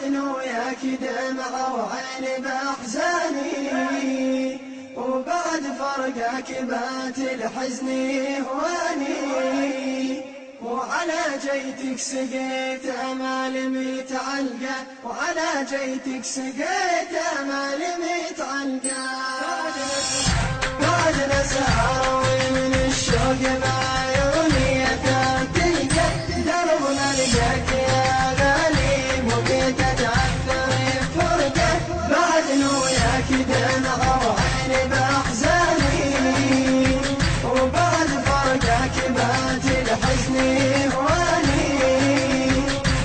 بعدنا وياك دمع وعيني بأحزاني، وبعد فرقك بات الحزن يهواني، وعلى جيتك سقيت امال متعلقه، وعلى جيتك سقيت امال متعلقه. بعدنا سهر من الشوق بعيوني تلقى دربنا لقاك يا غالي، وبقيت اتعثر فرقه. بعدنا وياك دمع وعيني باحزاني، وبعد فرقك بات الحزن يهواني،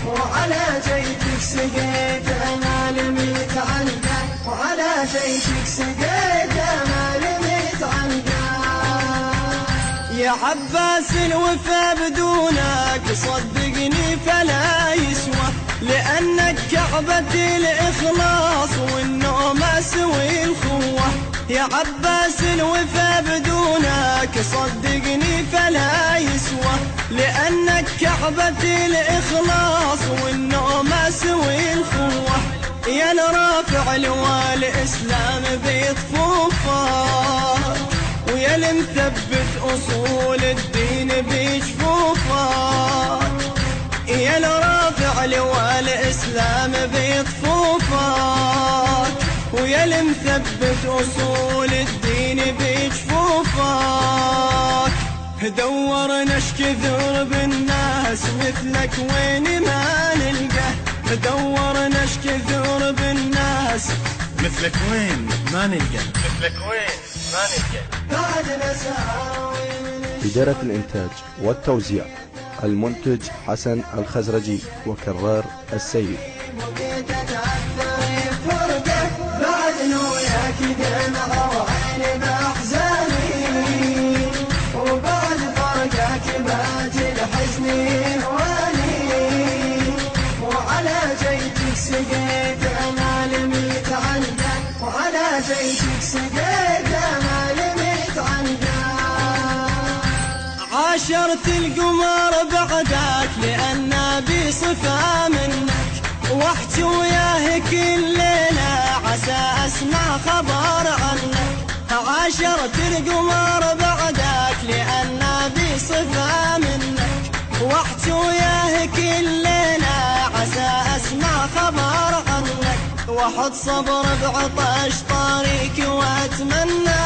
وعلى جيتك سقيت امال متعلقه، وعلى جيتك سقيت امال متعلقه. يا عباس الوفا بدونك صدقني فلا يسوى، لأنك كعبة الإخلاص والنوم سوي الخوة. يا عباس الوفا بدونك صدقني فلا يسوى، لأنك كعبة الإخلاص والنوم سوي الخوة. يا لرافع لواء الإسلام بيطفوفك، ويا المثبت أصول الدين بجفوفك. يا لرافع لواء الإسلام بيطفوفك، ويا المثبت أصول الدين بجفوفك. دورنا كثر بالناس مثلك وين ما نلقاه، دورنا كثر بالناس مثلك وين ما نلقى، مثلك وين ما نلقى. بعدنا سهر من إدارة الإنتاج والتوزيع المنتج حسن الخزرجي وكرار السيد. وبقيت اتعثر فرقه. بعدنا وياك دمع وعيني باحزاني، وبعد فرقك بات الحزن يهواني، وعلى جيتك سقيت امال متعلقه، وعلى جيتك سقيت امال متعلقه. عاشرت القمر بعدك لأن بصفة منك، واحكي وياه كل ليلة عسى أسمع خبر عنك. عاشرت القمر بعدك لأن بصفة منك، واحكي وياه كل ليلة عسى أسمع خبر عنك. واحط صبر بعطش طريق وأتمنى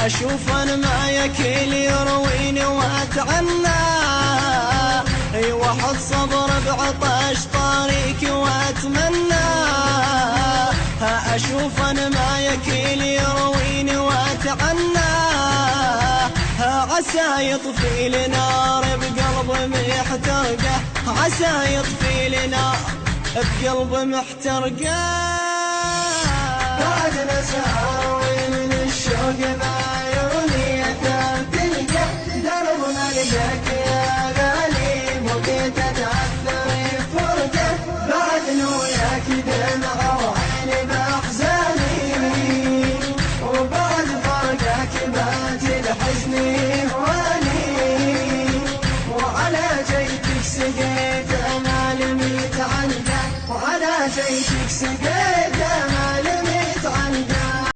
أشوف أنا معك اللي يرويني وأتعنى. أي واحد صبر بعطش طريقي وأتمنى أشوف أنا معك اللي يرويني وأتعنى. عسى يطفي لي نار بقلب محترقة، عسى يطفي لي نار بقلب محترقة. بعدنا سهر من الشوق بعيوني تلقى دربنا لقاك